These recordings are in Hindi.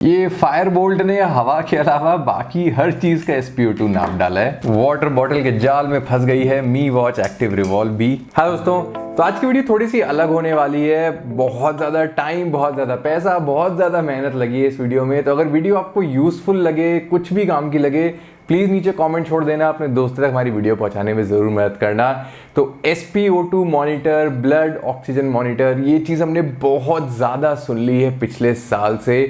ये फायरबोल्ट ने हवा के अलावा बाकी हर चीज का SpO2 नाप डाला है। वाटर बॉटल के जाल में फंस गई है मी वॉच एक्टिव रिवॉल्व भी। हाँ दोस्तों, तो आज की वीडियो थोड़ी सी अलग होने वाली है। बहुत ज्यादा टाइम, बहुत ज्यादा पैसा, बहुत ज्यादा मेहनत लगी है इस वीडियो में। तो अगर वीडियो आपको यूजफुल लगे, कुछ भी काम की लगे, प्लीज नीचे कमेंट छोड़ देना। अपने दोस्तों तक हमारी वीडियो पहुंचाने में जरूर मदद करना। तो SpO2 monitor, blood oxygen monitor, ये चीज हमने बहुत ज्यादा सुन ली है पिछले साल से।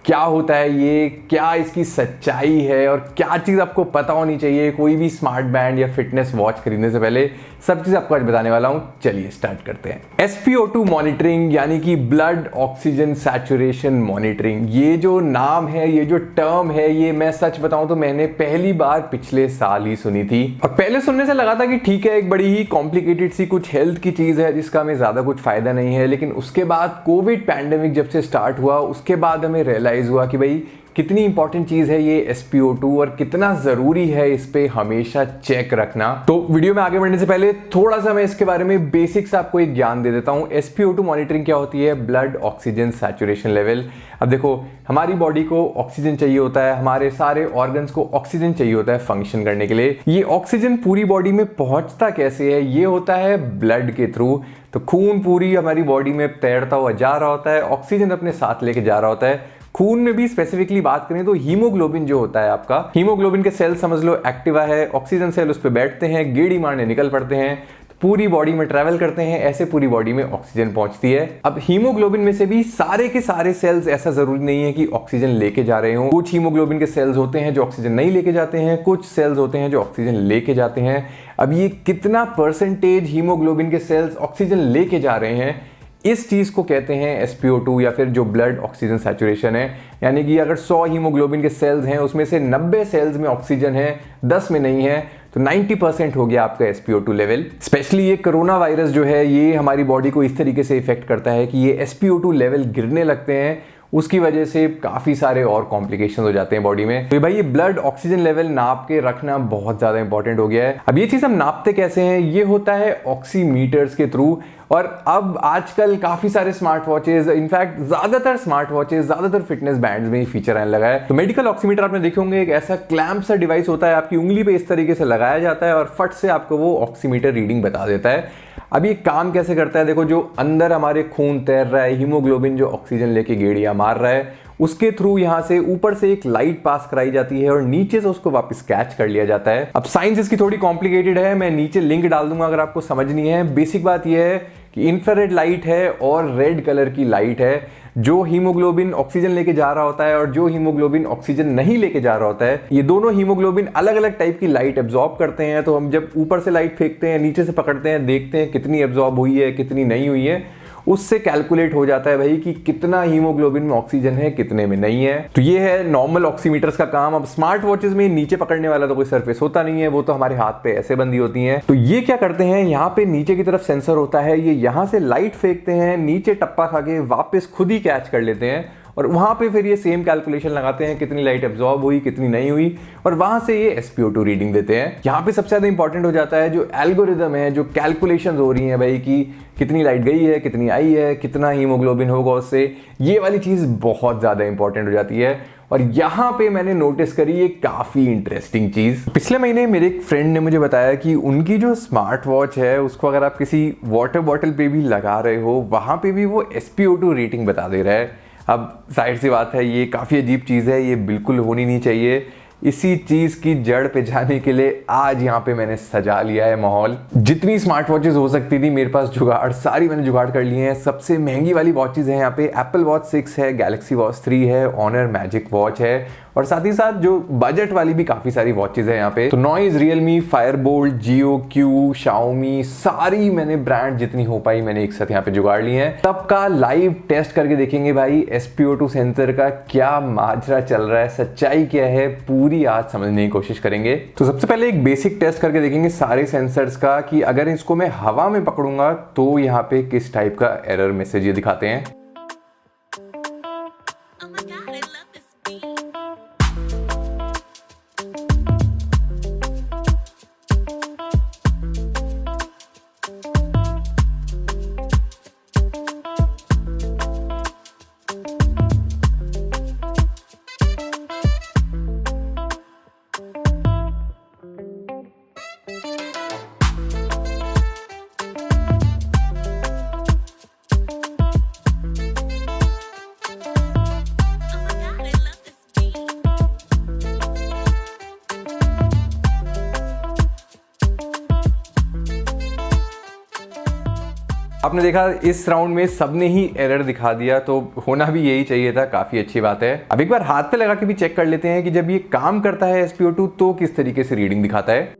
क्या होता है ये, क्या इसकी सच्चाई है और क्या चीज़ आपको पता होनी चाहिए कोई भी स्मार्ट बैंड या फिटनेस वॉच खरीदने से पहले, सब चीज़ आपको आज बताने वाला हूं। चलिए स्टार्ट करते हैं। SpO2 मॉनिटरिंग यानी कि ब्लड ऑक्सीजन सैचुरेशन मॉनिटरिंग, ये जो नाम है, ये जो टर्म है, ये मैं सच बताऊं तो मैंने पहली बार पिछले साल ही सुनी थी। और पहले सुनने से लगा था कि ठीक है, एक बड़ी ही कॉम्प्लिकेटेड सी कुछ हेल्थ की चीज़ है जिसका हमें ज़्यादा कुछ फायदा नहीं है। लेकिन उसके बाद कोविड पैंडेमिक जब से स्टार्ट हुआ, उसके बाद हमें रियलाइज हुआ कि भाई कितनी इंपॉर्टेंट चीज है ये SpO2 और कितना जरूरी है इस पे हमेशा चेक रखना। तो वीडियो में आगे बढ़ने से पहले थोड़ा सा मैं इसके बारे में बेसिक्स आपको एक ज्ञान दे देता हूं। SpO2 मॉनिटरिंग क्या होती है? Blood oxygen saturation level. अब देखो, हमारी बॉडी को ऑक्सीजन चाहिए होता है, हमारे सारे ऑर्गन्स को ऑक्सीजन चाहिए होता है फंक्शन करने के लिए। ये ऑक्सीजन पूरी बॉडी में पहुंचता कैसे है? ये होता है ब्लड के थ्रू। तो खून पूरी हमारी बॉडी में तैरता हुआ जा रहा होता है, ऑक्सीजन अपने साथ लेके जा रहा होता है। खून में भी स्पेसिफिकली बात करें तो हीमोग्लोबिन जो होता है आपका, हीमोग्लोबिन के सेल समझ लो एक्टिवा है, ऑक्सीजन सेल उस पर बैठते हैं, गेड़ी मारने निकल पड़ते हैं, पूरी बॉडी में ट्रैवल करते हैं, ऐसे पूरी बॉडी में ऑक्सीजन पहुंचती है। अब हीमोग्लोबिन में से भी सारे के सारे सेल्स, ऐसा जरूरी नहीं है कि ऑक्सीजन लेके जा रहे हो। कुछ हीमोग्लोबिन के सेल्स होते हैं जो ऑक्सीजन नहीं लेके जाते हैं, कुछ सेल्स होते हैं जो ऑक्सीजन लेके जाते हैं। अब ये कितना परसेंटेज हीमोग्लोबिन के सेल्स ऑक्सीजन लेके जा रहे हैं, इस चीज को कहते हैं SpO2 या फिर जो ब्लड ऑक्सीजन सैचुरेशन है। यानी कि अगर 100 हीमोग्लोबिन के सेल्स हैं, उसमें से 90 सेल्स में ऑक्सीजन है, 10 में नहीं है, तो 90% हो गया आपका SpO2 लेवल। स्पेशली ये कोरोना वायरस जो है, ये हमारी बॉडी को इस तरीके से इफेक्ट करता है कि ये SpO2 लेवल गिरने लगते हैं। उसकी वजह से काफ़ी सारे और कॉम्प्लिकेशन हो जाते हैं बॉडी में। तो भाई ये ब्लड ऑक्सीजन लेवल नाप के रखना बहुत ज़्यादा इंपॉर्टेंट हो गया है। अब ये चीज़ हम नापते कैसे हैं? ये होता है ऑक्सीमीटर्स के थ्रू। और अब आजकल काफ़ी सारे स्मार्ट वॉचेज, इनफैक्ट ज़्यादातर स्मार्ट वॉचेज, ज़्यादातर फिटनेस बैंड्स में ये फीचर आने लगा है। तो मेडिकल ऑक्सीमीटर आपने देखे होंगे, एक ऐसा क्लैंप सा डिवाइस होता है, आपकी उंगली पे इस तरीके से लगाया जाता है और फट से आपको वो ऑक्सीमीटर रीडिंग बता देता है। अब ये काम कैसे करता है? देखो, जो अंदर हमारे खून तैर रहा है, हीमोग्लोबिन जो ऑक्सीजन लेके गेड़िया मार रहा है, उसके थ्रू यहाँ से ऊपर से एक लाइट पास कराई जाती है और नीचे से उसको वापस कैच कर लिया जाता है। अब साइंस इसकी थोड़ी कॉम्प्लिकेटेड है, मैं नीचे लिंक डाल दूंगा अगर आपको समझनी है। बेसिक बात यह है कि इंफ्रारेड लाइट है और रेड कलर की लाइट है। जो हीमोग्लोबिन ऑक्सीजन लेके जा रहा होता है और जो हीमोग्लोबिन ऑक्सीजन नहीं लेके जा रहा होता है, ये दोनों हीमोग्लोबिन अलग अलग टाइप की लाइट एब्जॉर्ब करते हैं। तो हम जब ऊपर से लाइट फेंकते हैं, नीचे से पकड़ते हैं, देखते हैं कितनी एब्जॉर्ब हुई है, कितनी नहीं हुई है, उससे कैलकुलेट हो जाता है भाई कि कितना हीमोग्लोबिन में ऑक्सीजन है, कितने में नहीं है। तो ये है नॉर्मल ऑक्सीमीटर्स का काम। अब स्मार्ट वॉचेस में नीचे पकड़ने वाला तो कोई सरफेस होता नहीं है, वो तो हमारे हाथ पे ऐसे बंदी होती हैं। तो ये क्या करते हैं, यहाँ पे नीचे की तरफ सेंसर होता है, ये यहाँ से लाइट फेंकते हैं, नीचे टप्पा खा के वापस खुद ही कैच कर लेते हैं और वहां पे फिर ये सेम कैलकुलेशन लगाते हैं, कितनी लाइट एब्जॉर्ब हुई, कितनी नहीं हुई, और वहां से ये SpO2 रीडिंग देते हैं। यहाँ पे सबसे ज्यादा इंपॉर्टेंट हो जाता है जो एल्गोरिदम है, जो कैलकुलेशन हो रही है भाई कि कितनी लाइट गई है, कितनी आई है, कितना हीमोग्लोबिन होगा उससे, ये वाली चीज बहुत ज्यादा इंपॉर्टेंट हो जाती है। और यहाँ पे मैंने नोटिस करी ये काफी इंटरेस्टिंग चीज। पिछले महीने मेरे एक फ्रेंड ने मुझे बताया कि उनकी जो स्मार्ट वॉच है, उसको अगर आप किसी वाटर बॉटल पे भी लगा रहे हो, वहां पे भी वो SpO2 रेटिंग बता दे रहा है। अब जाहिर सी बात है, ये काफ़ी अजीब चीज़ है, ये बिल्कुल होनी नहीं चाहिए। इसी चीज़ की जड़ पे जाने के लिए आज यहाँ पे मैंने सजा लिया है माहौल। जितनी स्मार्ट वॉचेज हो सकती थी मेरे पास जुगाड़, सारी मैंने जुगाड़ कर लिए हैं। सबसे महंगी वाली वॉचेज हैं यहाँ पे, एप्पल वॉच 6 है, गैलेक्सी वॉच 3 है, ऑनर मैजिक वॉच है, और साथ ही साथ जो बजट वाली भी काफ़ी सारी वॉचेज है यहाँ पे। तो नॉइज, रियलमी, फायरबोल्ट, जियो, क्यू, शाओमी, सारी मैंने ब्रांड जितनी हो पाई मैंने एक साथ यहाँ पे जुगाड़ ली हैं। सबका लाइव टेस्ट करके देखेंगे भाई SpO2 सेंसर का क्या माजरा चल रहा है, सच्चाई क्या है, पूरी आज समझने की कोशिश करेंगे। तो सबसे पहले एक बेसिक टेस्ट करके देखेंगे सारे सेंसर्स का कि अगर इसको मैं हवा में पकड़ूंगा तो यहाँ पे किस टाइप का एरर मैसेज ये दिखाते हैं। आपने देखा इस राउंड में सबने ही एरर दिखा दिया, तो होना भी यही चाहिए था, काफी अच्छी बात है। अब एक बार हाथ पे लगा के भी चेक कर लेते हैं कि जब ये काम करता है SpO2 तो किस तरीके से रीडिंग दिखाता है।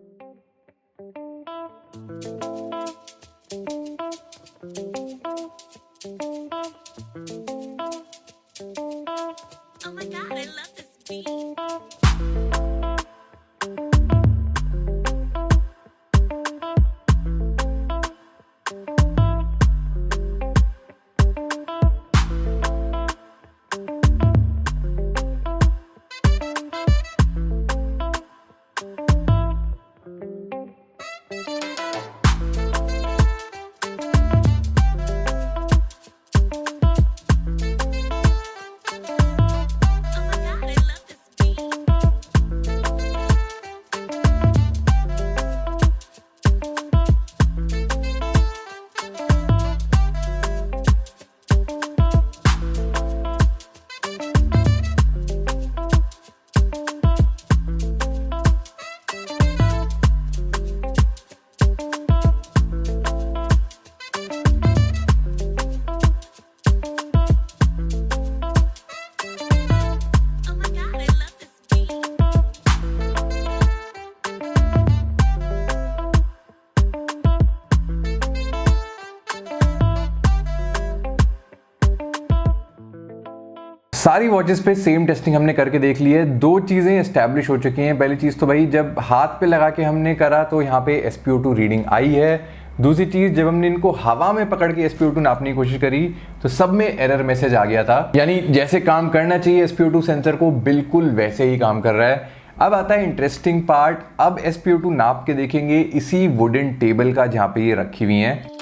सारी वॉचेस पे सेम टेस्टिंग हमने करके देख ली है। दो चीज़ें एस्टैब्लिश हो चुकी हैं। पहली चीज़ तो भाई जब हाथ पे लगा के हमने करा तो यहाँ पे SpO2 रीडिंग आई है। दूसरी चीज़ जब हमने इनको हवा में पकड़ के SpO2 नापने की कोशिश करी तो सब में एरर मैसेज आ गया था, यानी जैसे काम करना चाहिए SpO2 सेंसर को बिल्कुल वैसे ही काम कर रहा है। अब आता है इंटरेस्टिंग पार्ट। अब SpO2 नाप के देखेंगे इसी वुडन टेबल का जहाँ पे ये रखी हुई हैं।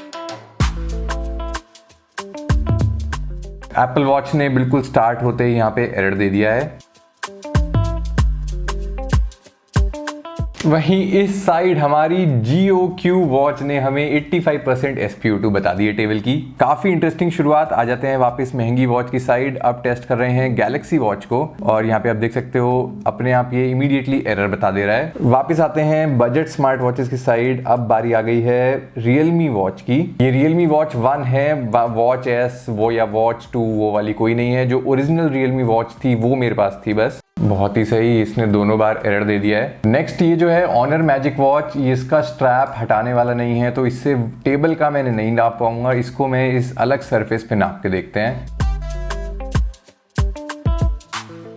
एप्पल वॉच ने बिल्कुल स्टार्ट होते ही यहाँ पे एरर दे दिया है। वहीं इस साइड हमारी GOQ वॉच ने हमें 85% SpO2 बता दी है टेबल की। काफी इंटरेस्टिंग शुरुआत। आ जाते हैं वापस महंगी वॉच की साइड। अब टेस्ट कर रहे हैं गैलेक्सी वॉच को और यहाँ पे आप देख सकते हो अपने आप ये इमीडिएटली एरर बता दे रहा है। वापस आते हैं बजट स्मार्ट वॉचेस की साइड। अब बारी आ गई है Realme वॉच की। ये Realme वॉच 1 है, वॉच S वो या वॉच 2 वो वाली कोई नहीं है। जो ओरिजिनल Realme वॉच थी वो मेरे पास थी बस। बहुत ही सही, इसने दोनों बार एरर दे दिया है। नेक्स्ट ये जो है Honor मैजिक वॉच, ये इसका स्ट्रैप हटाने वाला नहीं है तो इससे टेबल का मैंने नहीं नाप पाऊंगा। इसको मैं इस अलग सरफेस पे नाप के देखते हैं।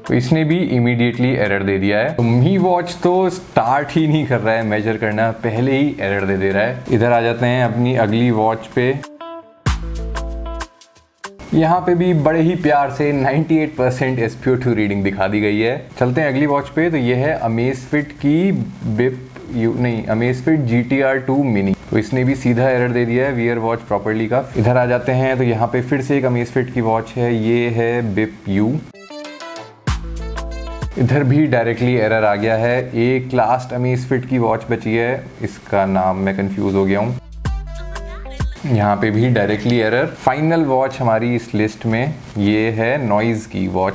तो इसने भी इमीडिएटली एरर दे दिया है। तो मी वॉच तो स्टार्ट ही नहीं कर रहा है मेजर करना, पहले ही एरर दे रहा है। इधर आ जाते हैं अपनी अगली वॉच पे। यहाँ पे भी बड़े ही प्यार से 98% SpO2 रीडिंग दिखा दी गई है। चलते हैं अगली वॉच पे। तो ये है अमेजफिट की अमेजफिट GTR 2 मिनी। तो इसने भी सीधा एरर दे दिया है वियर वॉच प्रॉपर्ली का। इधर आ जाते हैं तो यहाँ पे फिर से एक अमेजफिट की वॉच है, ये है बिप यू। इधर भी डायरेक्टली एरर आ गया है। एक लास्ट अमेजफिट की वॉच बची है, इसका नाम मैं कंफ्यूज हो गया हूँ। यहाँ पे भी डायरेक्टली एरर। फाइनल वॉच हमारी इस लिस्ट में ये है नॉइज की वॉच।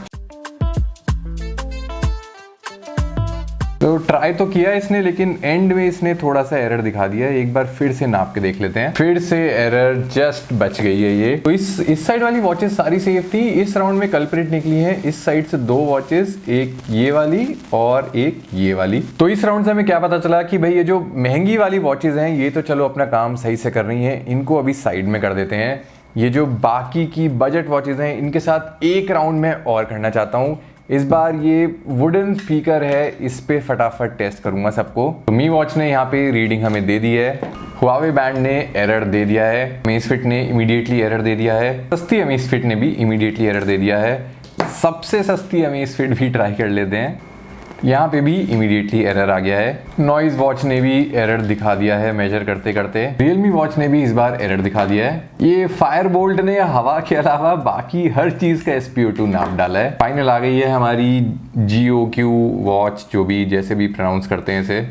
तो ट्राई तो किया इसने लेकिन एंड में इसने थोड़ा सा एरर दिखा दिया। एक बार फिर से नाप के देख लेते हैं। फिर से एरर, जस्ट बच गई है ये। तो इस साइड वाली वॉचेस सारी सेफ थी। इस राउंड में कल्प्रिट निकली है इस साइड से दो वॉचेस, एक ये वाली और एक ये वाली। तो इस राउंड से हमें क्या पता चला कि भाई ये जो महंगी वाली वॉचेस हैं ये तो चलो अपना काम सही से कर रही हैं, इनको अभी साइड में कर देते हैं। ये जो बाकी की बजट वॉचेस हैं इनके साथ एक राउंड में और करना चाहता हूँ। इस बार ये वुडन स्पीकर है, इस पे फटाफट टेस्ट करूंगा सबको। तो मी वॉच ने यहाँ पे रीडिंग हमें दे दी है। हुआवे बैंड ने एरर दे दिया है। अमेजफिट ने इमीडिएटली एरर दे दिया है। सस्ती अमेजफिट ने भी इमीडिएटली एरर दे दिया है। सबसे सस्ती अमेजफिट भी ट्राई कर लेते हैं। यहाँ पे भी इमीडिएटली एरर आ गया है। नॉइज वॉच ने भी एरर दिखा दिया है मेजर करते करते। रियलमी वॉच ने भी इस बार एरर दिखा दिया है। ये फायरबोल्ट ने हवा के अलावा बाकी हर चीज का SpO2 नाप डाला है। फाइनल आ गई है हमारी GOQ वॉच, जो भी जैसे भी प्रोनाउंस करते हैं इसे।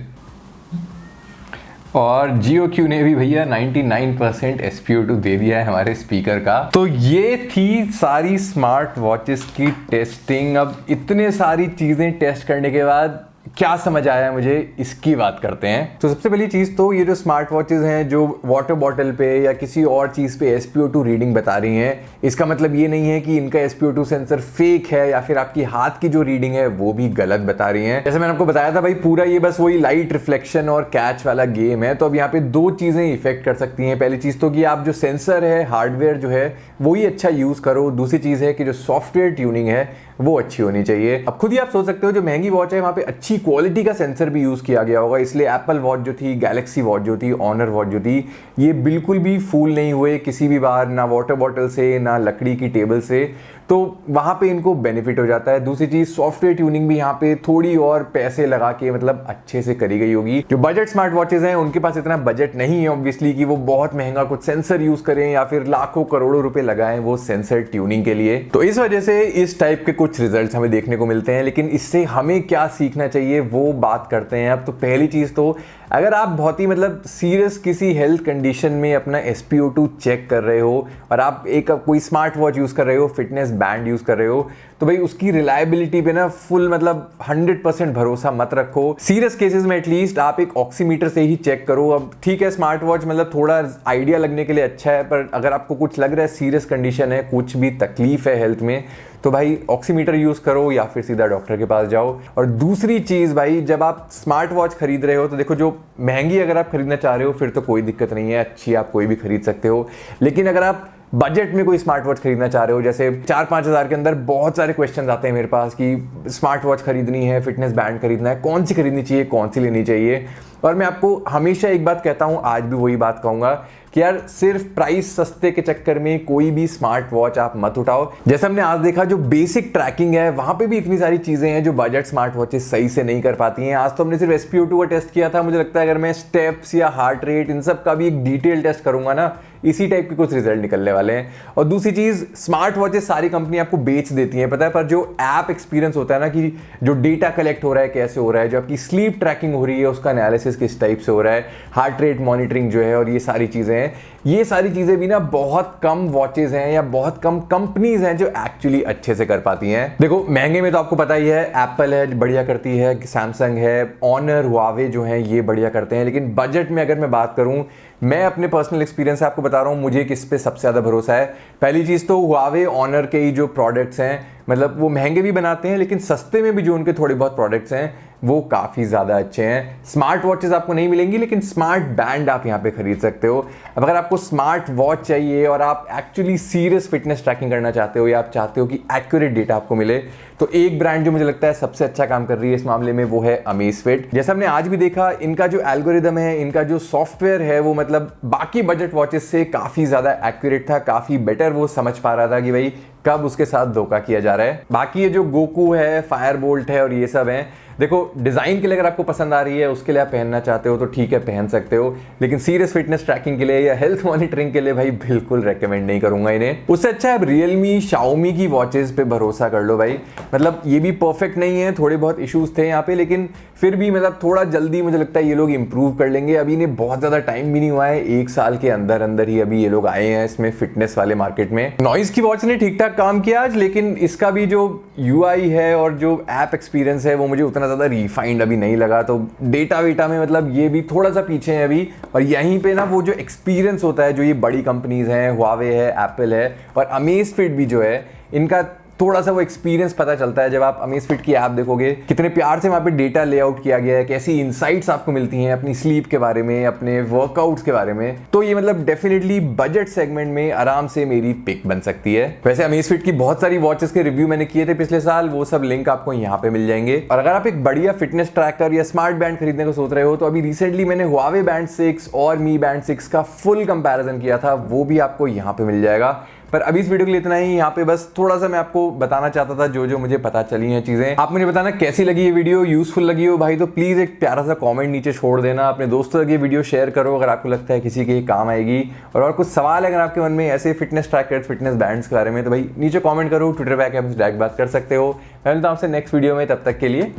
और GOQ ने भी भैया 99% SpO2 दे दिया है हमारे स्पीकर का। तो ये थी सारी स्मार्ट वॉचेस की टेस्टिंग। अब इतने सारी चीजें टेस्ट करने के बाद क्या समझ आया मुझे इसकी बात करते हैं। तो सबसे पहली चीज तो ये जो स्मार्ट वॉचेज हैं जो वाटर बॉटल पे या किसी और चीज पे SpO2 रीडिंग बता रही हैं, इसका मतलब ये नहीं है कि इनका SpO2 सेंसर फेक है या फिर आपकी हाथ की जो रीडिंग है वो भी गलत बता रही है। जैसे मैंने आपको बताया था भाई, पूरा ये बस वही लाइट रिफ्लेक्शन और कैच वाला गेम है। तो अब यहाँ पे दो चीजें इफेक्ट कर सकती हैं। पहली चीज तो कि आप जो सेंसर है, हार्डवेयर जो है वो ही अच्छा यूज करो। दूसरी चीज है कि जो सॉफ्टवेयर ट्यूनिंग है वो अच्छी होनी चाहिए। अब खुद ही आप सोच सकते हो, जो महंगी वॉच है वहां पे अच्छी क्वालिटी का सेंसर भी यूज किया गया होगा, इसलिए एप्पल वॉच जो थी, गैलेक्सी वॉच जो थी, ऑनर वॉच जो थी, ये बिल्कुल भी फूल नहीं हुए किसी भी बार, ना वाटर बॉटल से ना लकड़ी की टेबल से। तो वहां पे इनको बेनिफिट हो जाता है। दूसरी चीज, सॉफ्टवेयर ट्यूनिंग भी यहाँ पे थोड़ी और पैसे लगा के मतलब अच्छे से करी गई होगी। जो बजट स्मार्ट वॉचेज हैं उनके पास इतना बजट नहीं है ऑब्वियसली कि वो बहुत महंगा कुछ सेंसर यूज करें या फिर लाखों करोड़ों रुपए लगाएं वो सेंसर ट्यूनिंग के लिए। तो इस वजह से इस टाइप के कुछ रिजल्ट्स हमें देखने को मिलते हैं। लेकिन इससे हमें क्या सीखना चाहिए वो बात करते हैं अब। तो पहली चीज तो, अगर आप बहुत ही मतलब सीरियस किसी हेल्थ कंडीशन में अपना SpO2 चेक कर रहे हो और आप एक कोई स्मार्ट वॉच यूज कर रहे हो, फिटनेस बैंड यूज कर रहे हो, तो भाई उसकी रिलायबिलिटी पे ना फुल मतलब 100% भरोसा मत रखो। सीरियस केसेस में एटलीस्ट आप एक ऑक्सीमीटर से ही चेक करो। अब ठीक है, स्मार्ट वॉच मतलब थोड़ा आइडिया लगने के लिए अच्छा है, पर अगर आपको कुछ लग रहा है, सीरियस कंडीशन है, कुछ भी तकलीफ है हेल्थ में, तो भाई ऑक्सीमीटर यूज करो या फिर सीधा डॉक्टर के पास जाओ। और दूसरी चीज भाई, जब आप स्मार्ट वॉच खरीद रहे हो तो देखो, जो महंगी अगर आप खरीदना चाह रहे हो फिर तो कोई दिक्कत नहीं है, अच्छी आप कोई भी खरीद सकते हो। लेकिन अगर आप बजट में कोई स्मार्ट वॉच खरीदना चाह रहे हो, जैसे 4-5 हज़ार के अंदर बहुत सारे क्वेश्चन आते हैं मेरे पास कि स्मार्ट वॉच खरीदनी है, फिटनेस बैंड खरीदना है, कौन सी खरीदनी चाहिए, कौन सी लेनी चाहिए। और मैं आपको हमेशा एक बात कहता हूं, आज भी वही बात कहूंगा कि यार सिर्फ प्राइस सस्ते के चक्कर में कोई भी स्मार्ट वॉच आप मत उठाओ। जैसे हमने आज देखा, जो बेसिक ट्रैकिंग है वहां पे भी इतनी सारी चीजें हैं जो बजट स्मार्ट वॉचेस सही से नहीं कर पाती हैं। आज तो हमने सिर्फ SpO2 का टेस्ट किया था, मुझे लगता है अगर मैं स्टेप्स या हार्ट रेट इन सब का भी एक डिटेल टेस्ट करूंगा ना, इसी टाइप के कुछ रिजल्ट निकलने वाले हैं। और दूसरी चीज, स्मार्ट वॉचेस सारी कंपनी आपको बेच देती हैं, पता है, पर जो ऐप एक्सपीरियंस होता है ना, कि जो डेटा कलेक्ट हो रहा है कैसे हो रहा है, जो आपकी स्लीप ट्रैकिंग हो रही है उसका एनालिसिस किस टाइप से हो रहा है, हार्ट रेट मॉनिटरिंग जो है, और ये सारी चीजें हैं, ये सारी चीजें भी ना बहुत कम वॉचेज हैं या बहुत कम कंपनीज हैं जो एक्चुअली अच्छे से कर पाती हैं। देखो महंगे में तो आपको पता ही है, एप्पल है बढ़िया करती है, सैमसंग है, ऑनर, हुआवे जो हैं ये बढ़िया करते हैं। लेकिन बजट में अगर मैं बात करूं, मैं अपने पर्सनल एक्सपीरियंस से आपको बता रहा हूं मुझे किस पे सबसे ज्यादा भरोसा है। पहली चीज तो हुआवे, ऑनर के ही जो प्रोडक्ट्स हैं, मतलब वो महंगे भी बनाते हैं लेकिन सस्ते में भी जो उनके थोड़े बहुत प्रोडक्ट्स हैं वो काफ़ी ज़्यादा अच्छे हैं। स्मार्ट वॉचेस आपको नहीं मिलेंगी लेकिन स्मार्ट बैंड आप यहाँ पे खरीद सकते हो। अब अगर आपको स्मार्ट वॉच चाहिए और आप एक्चुअली सीरियस फिटनेस ट्रैकिंग करना चाहते हो या आप चाहते हो कि एक्यूरेट डेटा आपको मिले, तो एक ब्रांड जो मुझे लगता है सबसे अच्छा काम कर रही है इस मामले में वो है अमेज़फिट। जैसा हमने आज भी देखा, इनका जो एल्गोरिदम है, इनका जो सॉफ्टवेयर है, वो मतलब बाकी बजट वॉचेस से काफ़ी ज़्यादा एक्यूरेट था, काफ़ी बेटर वो समझ पा रहा था कि भाई कब उसके साथ धोखा किया जा रहा है। बाकी ये जो गोकू है, फायरबोल्ट है और ये सब हैं, देखो डिजाइन के लिए अगर आपको पसंद आ रही है, उसके लिए आप पहनना चाहते हो तो ठीक है पहन सकते हो, लेकिन सीरियस फिटनेस ट्रैकिंग के लिए या हेल्थ मॉनिटरिंग के लिए भाई बिल्कुल रेकमेंड नहीं करूंगा इन्हें। उससे अच्छा है रियलमी, शाओमी की वॉचेस पे भरोसा कर लो भाई। मतलब ये भी परफेक्ट नहीं है, थोड़े बहुत इश्यूज थे यहाँ पे, लेकिन फिर भी मतलब थोड़ा जल्दी मुझे लगता है ये लोग इंप्रूव कर लेंगे। अभी इन्हें बहुत ज्यादा टाइम भी नहीं हुआ है, 1 साल के अंदर अंदर ही अभी ये लोग आए हैं इसमें फिटनेस वाले मार्केट में। नॉइज की वॉच ने ठीक ठाक काम किया आज, लेकिन इसका भी जो UI है और जो ऐप एक्सपीरियंस है वो मुझे उतना ज्यादा रिफाइंड अभी नहीं लगा। तो डेटा वेटा में मतलब ये भी थोड़ा सा पीछे है अभी। और यहीं पे ना वो जो एक्सपीरियंस होता है, जो ये बड़ी कंपनीज हैं, हुआवे है, एप्पल है और अमेज़फिट भी जो है, इनका थोड़ा सा वो एक्सपीरियंस पता चलता है। जब आप अमेज़फिट की ऐप देखोगे, कितने प्यार से वहाँ पे डेटा लेआउट किया गया है, कैसी इनसाइट्स आपको मिलती हैं अपनी स्लीप के बारे में, अपने वर्कआउट्स के बारे में, तो ये मतलब डेफिनेटली बजट सेगमेंट में आराम से मेरी पिक बन सकती है। वैसे अमेज़फिट की बहुत सारी वॉचेस के रिव्यू मैंने किए थे पिछले साल, वो सब लिंक आपको यहाँ पे मिल जाएंगे। और अगर आप एक बढ़िया फिटनेस ट्रैकर या स्मार्ट बैंड खरीदने को सोच रहे हो, तो अभी रिसेंटली मैंने हुआवे बैंड 6 और मी बैंड 6 का फुल कंपैरिजन किया था, वो भी आपको यहाँ पे मिल जाएगा। पर अभी इस वीडियो के लिए इतना ही। यहाँ पे बस थोड़ा सा मैं आपको बताना चाहता था जो जो मुझे पता चली हैं चीजें। आप मुझे बताना कैसी लगी ये वीडियो, यूजफुल लगी हो भाई तो प्लीज एक प्यारा सा कमेंट नीचे छोड़ देना। अपने दोस्तों तक ये वीडियो शेयर करो अगर आपको लगता है किसी के काम आएगी। और कुछ सवाल है अगर आपके मन में ऐसे फिटनेस ट्रैकर, फिटनेस बैंड्स के बारे में, तो भाई नीचे कॉमेंट करो, ट्विटर पे आके हमसे डायरेक्ट बात कर सकते हो। मैं मिलता हूं आपसे नेक्स्ट वीडियो में, तब तक के लिए